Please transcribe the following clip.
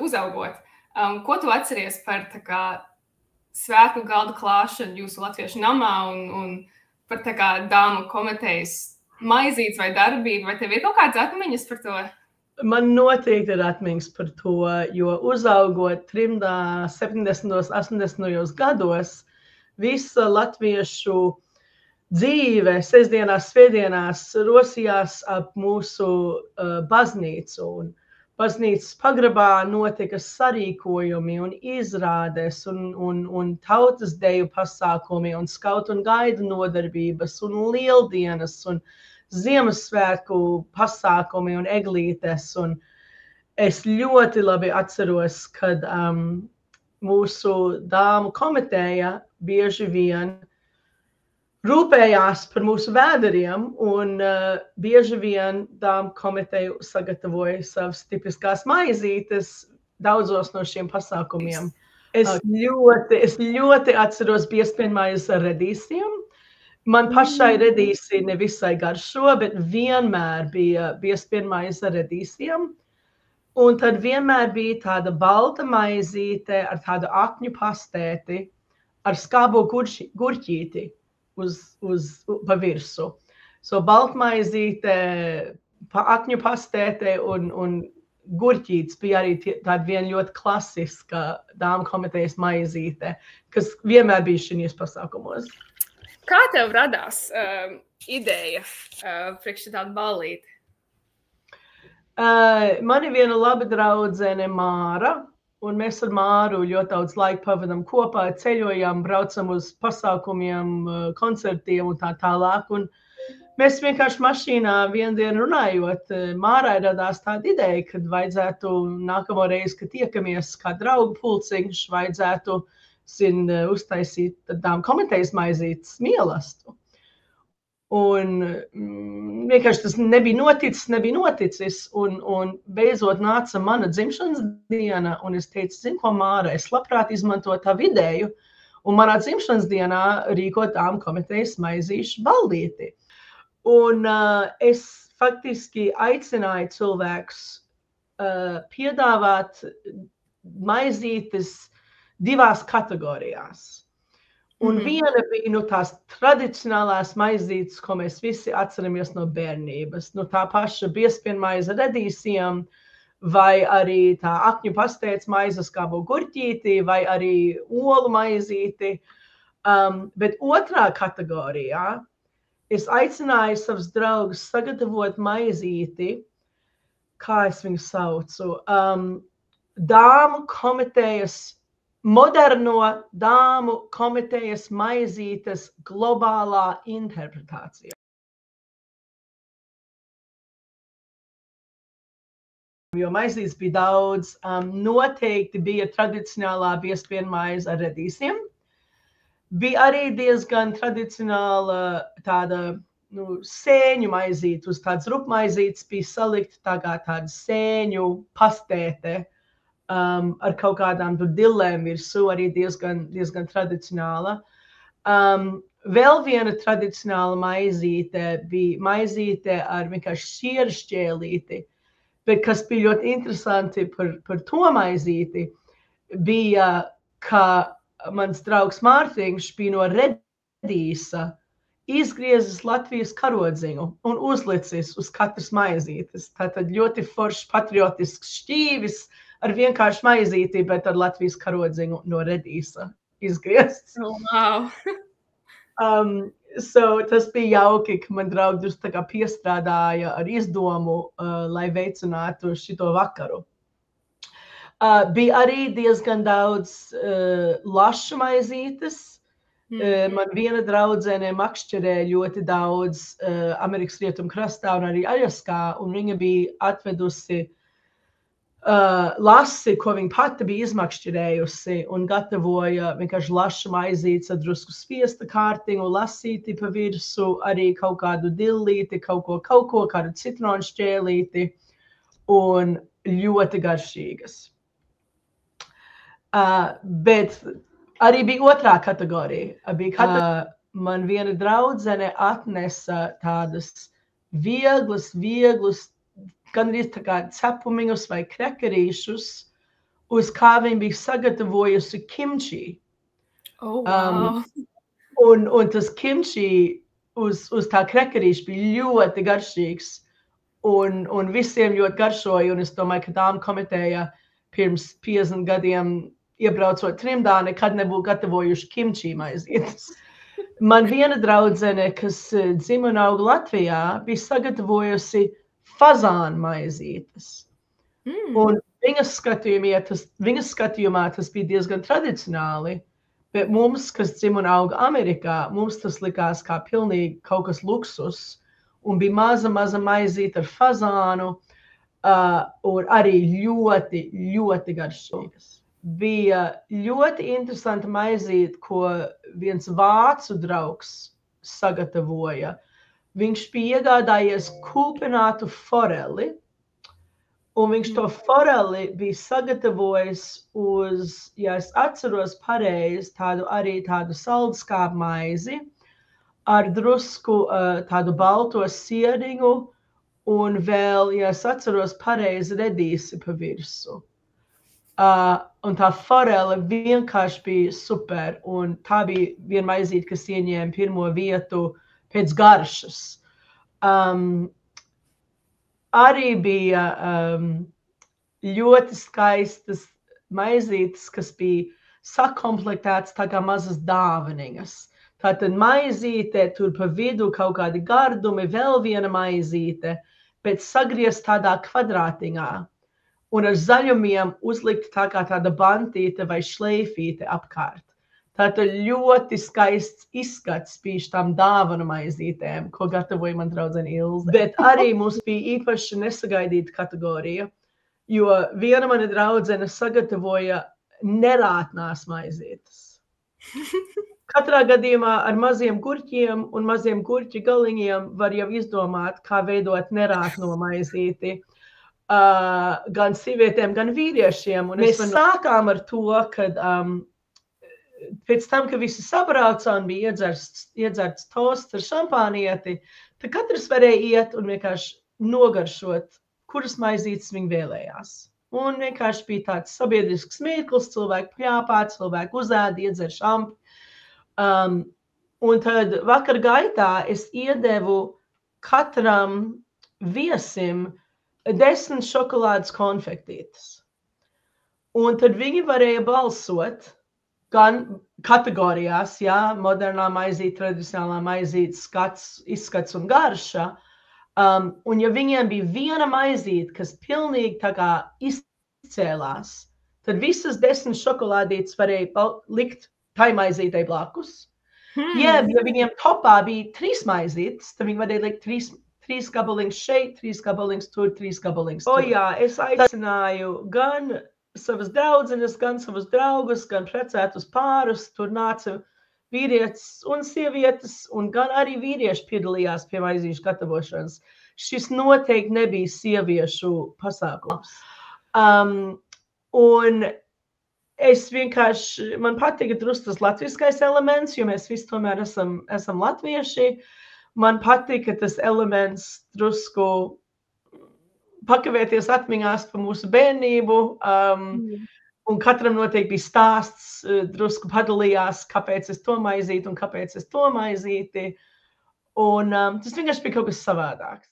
uzaugot. Ko tu atceries par tā kā svētku galda klāšanu jūsu latviešu namā un par tā kā dāmu komitejas maizītes vai darbību? Vai tev ir kaut kādas atmiņas par to? Man noteikti ir atmiņas par to, jo uzaugot trimdā 70. 80. gados, visa latviešu dzīve sestdienās, svētdienās rosījās ap mūsu baznīcu. Un baznīcas pagrabā notika sarīkojumi un izrādes un tautas deju pasākumi un skautu un gaidu nodarbības un lieldienas un Ziemassvētku pasākumi un eglītes. Un es ļoti labi atceros, kad mūsu dāmu komiteja bieži vien rūpējās par mūsu vēderiem, un bieži vien dāmu komiteju sagatavoja savas tipiskās maizītes daudzos no šiem pasākumiem. Es ļoti atceros biezpienmaizes ar redīsiem. Man pašai redīsi nevisai garšo, bet vienmēr bija biezpienmaize ar redīsiem. Un tad vienmēr bija tāda balta maizīte ar tādu akņu pastēti, ar skābo gurķīti pa virsu. So baltmaizīte, akņu pastēte un gurķītis bija arī tāda viena ļoti klasiska dāmu komitejas maizīte, kas vienmēr bija šīs pasākumos. Kā tev radās ideja priekš tādu ballīti? Man ir viena laba draudzene Māra, un mēs ar Māru ļoti daudz laika pavadām kopā, ceļojām, braucam uz pasākumiem, koncertiem un tā tālāk. Un mēs vienkārši mašīnā vienu dienu runājot, Mārai radās tāda ideja, kad vajadzētu nākamo reizi, kad tiekamies kā draugu pulciņš, vajadzētu uztaisīt tādām komitejas maizītes mielastu. Un vienkārši tas nebija noticis, un beidzot nāca mana dzimšanas diena, un es teicu, zinu ko, Māra, es labprāt izmantotu tavu ideju, un manā dzimšanas dienā rīkot dāmu komitejas maizīšu ballīti. Un es faktiski aicināju cilvēkus piedāvāt maizītes divās kategorijās. Un viena bija tās tradicionālās maizītes, ko mēs visi atceramies no bērnības. Tā paša biezpienmaize redīsiem, vai arī tā akņu pastēts maize skābo gurķīti, vai arī olu maizīti. Bet otrā kategorijā es aicināju savus draugus sagatavot maizīti, kā es viņu saucu, dāmu komitejas moderno dāmu komitejas maizītes globālā interpretācija. Jo maizītes bija daudz, noteikti bija tradicionālā biezpienmaize ar redīsiem. Bija arī diezgan tradicionāla tāda sēņu maizīte, uz tādas rupmaizītes bija salikta tāda sēņu pastēte, ar kaut kādām dillēm virsū, arī diezgan tradicionāla. Vēl viena tradicionāla maizīte bija maizīte ar vienkārši sieru šķēlīti, bet kas bija ļoti interesanti par to maizīti, bija, ka mans draugs Mārtiņš bija no Redīsa izgriezis Latvijas karodziņu un uzlicis uz katras maizītes. Tātad ļoti foršs patriotisks šķīvis, ar vienkārši maizīti, bet ar Latvijas karodziņu no Redīsa izgriezts. Oh, wow! Tas bija jauki, ka man draugi tā kā piestrādāja ar izdomu, lai veicinātu šito vakaru. Bija arī diezgan daudz lašu maizītes. Man viena draudzene makšķerē ļoti daudz Amerikas rietumu krastā un arī Aļaskā, un viņa bija atvedusi lasi, ko viņa pati bija izmakšķerējusi un gatavoja vienkārši lašu maizītes ar drusku spiesta kārtiņu, lasīti pa virsu, arī kaut kādu dillīti, kaut ko, kādu citronu šķēlīti un ļoti garšīgas. Bet arī bija otrā kategorija. Man viena draudzene atnesa tādas vieglus, gandrīz tā kā cepumiņus vai krekerīšus uz kā viņa bija sagatavojusi kimči. Oh, wow. Un tas kimči uz tā krekerīša bija ļoti garšīgs. Un visiem ļoti garšoja. Un es domāju, ka Dāmu komiteja pirms 50 gadiem iebraucot trimdā nekad nebūtu gatavojuši kimči maizītes. Man viena draudzene, kas dzima un auga Latvijā, bija sagatavojusi fazānu maizītes. Un viņas skatījumā tas bija diezgan tradicionāli, bet mums, kas dzima un auga Amerikā, mums tas likās kā pilnīgi kaut kas luksus. Un bija maza maizīte ar fazānu, un arī ļoti, ļoti garšīgas. Bija ļoti interesanta maizīte, ko viens vācu draugs sagatavoja. Viņš bija iegādājies kūpinātu foreli, un viņš to foreli bija sagatavojis uz, ja es atceros pareizi, tādu saldskābu maizi ar drusku tādu balto sieriņu un vēl, ja es atceros pareizi, redīsi pa virsu. Un tā forele vienkārši bija super, un tā bija viena maizīte, kas ieņēma pirmo vietu pēc garšas. Arī bija ļoti skaistas maizītes, kas bija sakomplektētas tā kā mazas dāvaniņas. Tātad maizīte, tur pa vidu kaut kādi gardumi, vēl viena maizīte, bet sagriezt tādā kvadrātiņā. Un ar zaļumiem uzlikt tā kā tāda bantīte vai šleifīte apkārt. Tātad ļoti skaists izskats bija šitām dāvanu maizītēm, ko gatavoja man draudzene Ilze. Bet arī mums bija īpaši nesagaidīta kategorija, jo viena mana draudzene sagatavoja nerātnās maizītes. Katrā gadījumā ar maziem gurķiem un maziem gurķi galiņiem var jau izdomāt, kā veidot nerātno maizīti. Gan sievietēm, gan vīriešiem. Un mēs sākām ar to, kad pēc tam, ka visi sabrauca un bija iedzerts tosts ar šampānieti, tad katrs varēja iet un vienkārši nogaršot, kuras maizītes viņi vēlējās. Un vienkārši bija tāds sabiedrisks mirklis, cilvēki pļāpā, cilvēki uzēda, iedzer šampi. Un tad vakar gaitā es iedevu katram viesim 10 šokolādes konfektītes. Un tad viņi varēja balsot gan kategorijās, jā, modernā maizīte, tradicionālā maizīte, izskats un garša. Un ja viņiem bija viena maizīte, kas pilnīgi tā kā izcēlās, tad visas 10 šokolādītes varēja likt tai maizītei blakus. Ja viņiem topā bija 3 maizītes, tad viņi varēja likt 3 gabaliņus šeit, 3 gabaliņus tur, 3 gabaliņus tur. Jā, es aicināju gan savas draudzenes, gan savus draugus, gan precētus pārus. Tur nāca vīrietis un sievietes, un gan arī vīrieši piedalījās pie maizīšu gatavošanas. Šis noteikti nebija sieviešu pasākums. Un es vienkārši, man patika drusku tas latviskais elements, jo mēs visi tomēr esam latvieši. Man patika tas elements drusku pakavēties atmiņās par mūsu bērnību, un katram noteikti bija stāsts, drusku padalījās, kāpēc es to maizīti un kāpēc es to maizīti. Un tas vienkārši bija kaut kas savādāks.